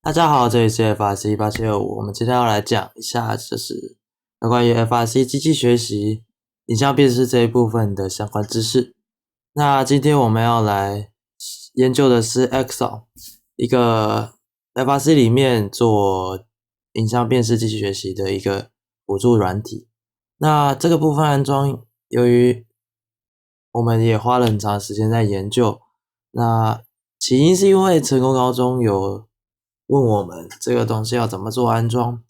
大家好，这里是 FRC 8725，我们今天要来讲一下，就是有关于 FRC 机器学习、影像辨识这一部分的相关知识。那今天我们要来研究的是 Axon， 一个 FRC 里面做影像辨识机器学习的一个辅助软体。那这个部分安装，由于我们也花了很长时间在研究，那起因是因为成功高中有问我们这个东西要怎么做安装，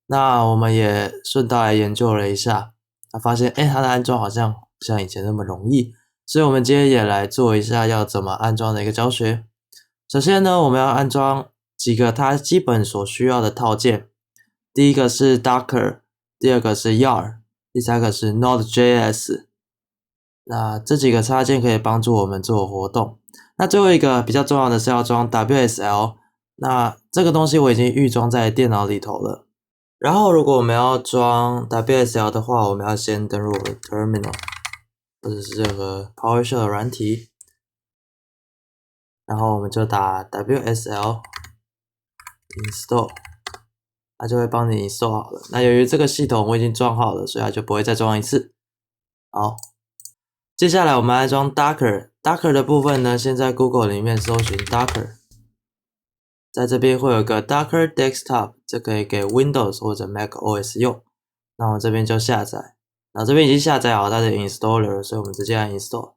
那我们也顺道来研究了一下，发现它的安装好像不像以前那么容易，所以我们今天也来做一下要怎么安装的一个教学。首先呢，我们要安装几个它基本所需要的套件，第一个是 Docker， 第二个是 YAR， 第三个是 Node.js。那这几个插件可以帮助我们做活动。那最后一个比较重要的是要装 WSL， 那这个东西我已经预装在电脑里头了。然后如果我们要装 WSL 的话，我们要先登入 Terminal 或者是任何 PowerShell 的软体，然后我们就打 WSL install， 它就会帮你 install 好了。那由于这个系统我已经装好了，所以它就不会再装一次。好，接下来我们安装 Docker 的部分呢，先在 Google 里面搜寻 Docker， 在这边会有个 Docker Desktop， 这可以给 Windows 或者 Mac OS 用。那我这边就下载，那这边已经下载好它的 installer， 所以我们直接按 install。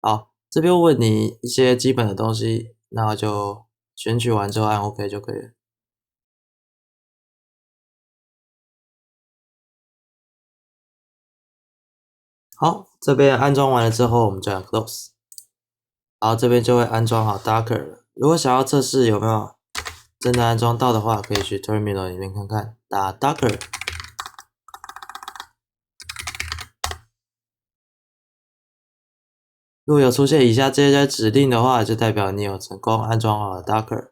好，这边问你一些基本的东西，那我就选取完之后按 OK 就可以了。好，这边安装完了之后，我们就按 Close。好，这边就会安装好 Docker 了。如果想要测试有没有真的安装到的话，可以去 Terminal 里面看看，打 Docker。如果有出现以下这些指令的话，就代表你有成功安装好了 Docker。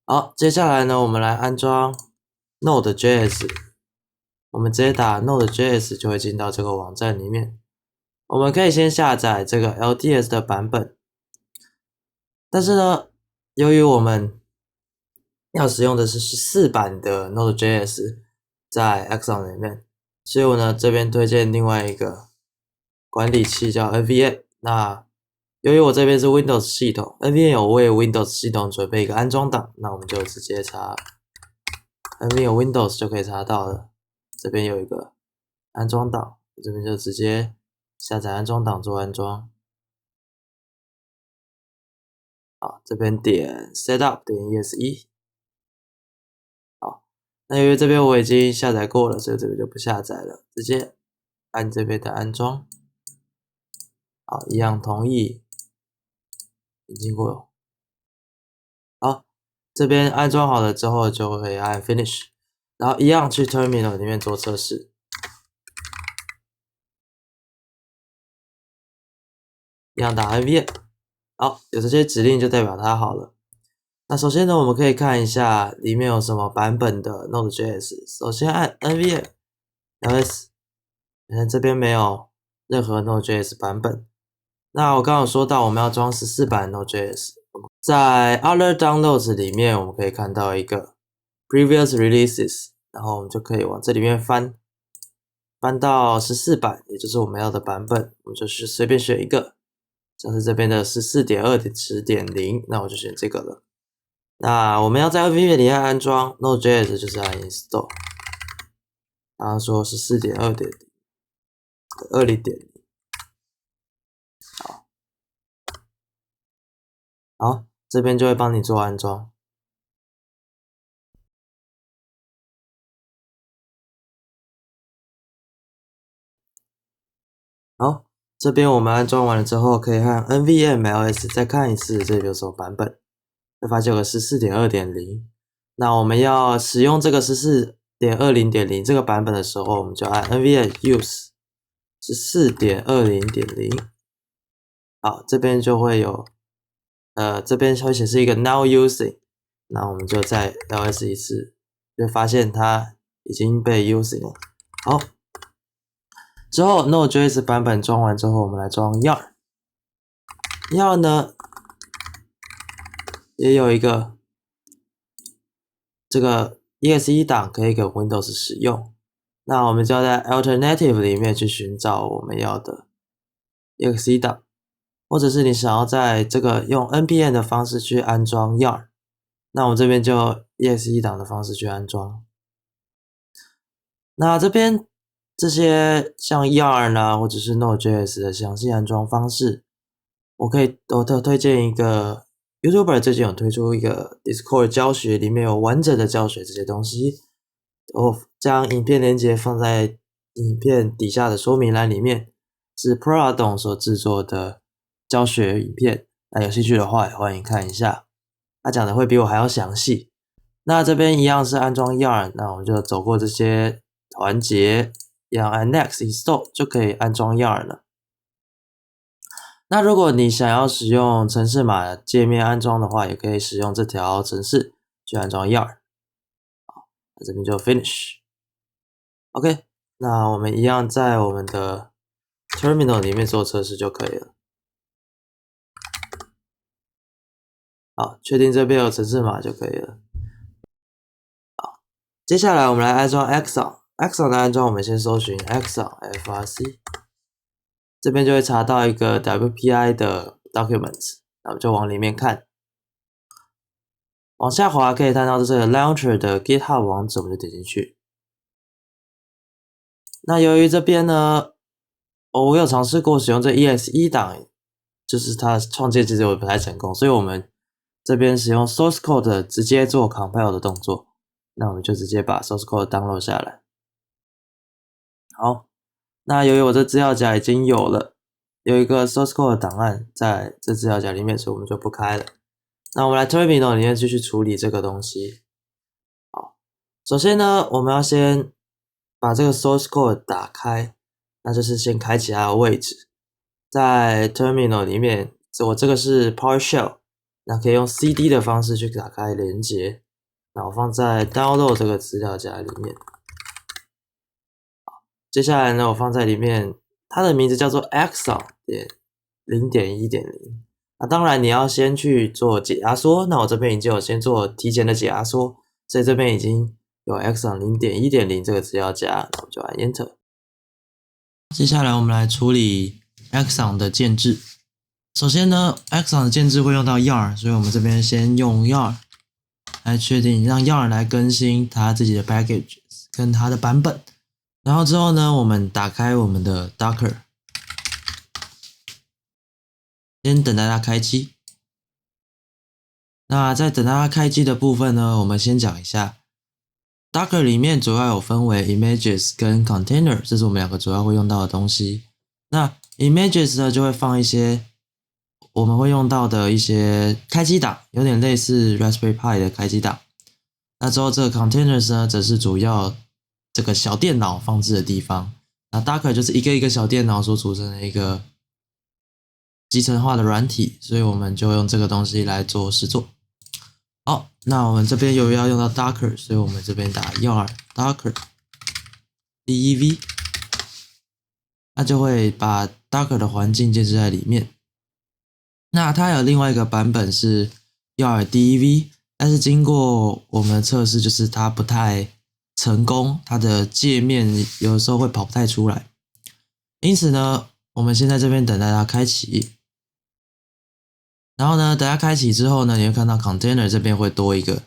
好，接下来呢，我们来安装 Node.js。我们直接打 Node.js 就会进到这个网站里面。我们可以先下载这个 LTS 的版本，但是呢，由于我们要使用的是14版的 Node.js 在 Axon 里面，所以我呢这边推荐另外一个管理器叫 NVM。那由于我这边是 Windows 系统， NVM 有为 Windows 系统准备一个安装档，那我们就直接查 NVM Windows 就可以查到了。这边有一个安装档，这边就直接下载安装档做安装。好，这边点 setup 点 exe。好，那由于这边我已经下载过了，所以这边就不下载了，直接按这边的安装。好，一样同意，已经过了。好，这边安装好了之后就可以按 finish， 然后一样去 terminal 里面做测试。一样打 nvm。 好，有这些指令就代表它好了。那首先呢，我们可以看一下里面有什么版本的 Node.js。首先按 nvm ls， 这边没有任何 Node.js 版本。那我刚刚有说到我们要装14版 Node.js， 在 Other Downloads 里面我们可以看到一个 Previous Releases， 然后我们就可以往这里面翻到14版，也就是我们要的版本，我们就是随便选一个，像是这边的 14.2.10.0， 那我就选这个了。那我们要在 NVM 里面安装 Node.js 就是按 install， 刚刚说 14.2.20.0。 好，这边就会帮你做安装。好，这边我们安装完了之后，可以按 nvm ls 再看一次这里有什么版本，会发现有个 14.2.0。 那我们要使用这个 14.20.0 这个版本的时候，我们就按 nvm use 14.20.0。 好，这边就会有这边会显示一个 now using， 那我们就再 ls 一次，就发现它已经被 using 了。好，之后 Node.js 版本装完之后，我们来装 YAR。要呢也有一个这个 exe 档可以给 Windows 使用，那我们就要在 Alternative 里面去寻找我们要的 exe 档，或者是你想要在这个用 npm 的方式去安装 yarn， 那我们这边就 exe 档的方式去安装。那这边这些像 yarn 啊，或者是 Node.js 的详细安装方式，我推荐一个 YouTuber 最近有推出一个 Discord 教学，里面有完整的教学这些东西。我将影片连结放在影片底下的说明栏里面，是 Pradon 所制作的教学影片。那有兴趣的话也欢迎看一下，他讲的会比我还要详细。那这边一样是安装 yarn， 那我们就走过这些环节，一样按 Next Install 就可以安装 yarn 了。那如果你想要使用程式码界面安装的话，也可以使用这条程式去安装 yarn。好，那这边就 Finish。OK， 那我们一样在我们的 Terminal 里面做测试就可以了。好，确定这边有程式码就可以了。好，接下来我们来安装 Axon。Axon 的安装，我们先搜寻 Axon FRC。这边就会查到一个 WPI 的 documents， 那我们就往里面看，往下滑可以看到这个 launcher 的 GitHub 网址，我们就点进去。那由于这边呢，我有尝试过使用这 exe 档，就是它创建其实我不太成功，所以我们这边使用 source code 直接做 compile 的动作，那我们就直接把 source code download 下来。好。那由于我这资料夹已经有一个 source code 的档案在这资料夹里面，所以我们就不开了。那我们来 Terminal 里面继续处理这个东西。好，首先呢，我们要先把这个 source code 打开，那就是先开启它的位置。在 Terminal 里面，我这个是 PowerShell， 那可以用 CD 的方式去打开连接。那我放在 Download 这个资料夹里面。接下来呢，我放在里面，它的名字叫做 Axon.0.1.0。那当然你要先去做解压缩，那我这边已经有先做提前的解压缩，所以这边已经有 Axon 0.1.0 这个资料夹，那我就按 Enter。接下来我们来处理 Axon 的建制。首先呢 ，Axon 的建制会用到 yarn， 所以我们这边先用 yarn 来确定，让 yarn 来更新它自己的 package 跟它的版本。然后之后呢，我们打开我们的 Docker， 先等待它开机。那在等待它开机的部分呢，我们先讲一下 Docker 里面主要有分为 Images 跟 Container， 这是我们两个主要会用到的东西。那 Images 呢就会放一些我们会用到的一些开机档，有点类似 Raspberry Pi 的开机档。那之后这个 Containers 呢，则是主要这个小电脑放置的地方，那 Docker 就是一个一个小电脑所组成的一个集成化的软体，所以我们就用这个东西来做实作。好，那我们这边由于要用到 Docker， 所以我们这边打 yarn docker dev， 那就会把 Docker 的环境建置在里面。那它有另外一个版本是 yarn dev， 但是经过我们的测试，就是它不太成功，它的界面有的时候会跑不太出来，因此呢，我们先在这边等待它开启。然后呢，等它开启之后呢，你会看到 container 这边会多一个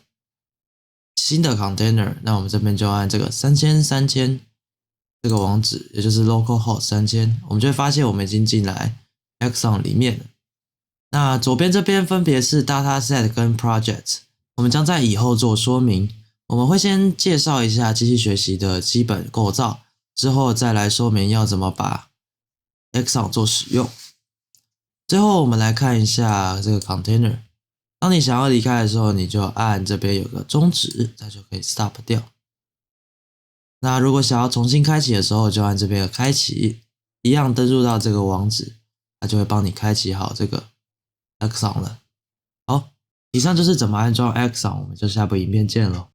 新的 container， 那我们这边就按这个3000这个网址，也就是 localhost 3000，我们就会发现我们已经进来 Axon 里面了。那左边这边分别是 dataset 跟 project， 我们将在以后做说明。我们会先介绍一下机器学习的基本构造，之后再来说明要怎么把 Axon 做使用。最后我们来看一下这个 container， 当你想要离开的时候，你就按这边有个终止，它就可以 stop 掉。那如果想要重新开启的时候，就按这边的开启，一样登入到这个网址，它就会帮你开启好这个 Axon 了。好，以上就是怎么安装 Axon， 我们就下部影片见咯。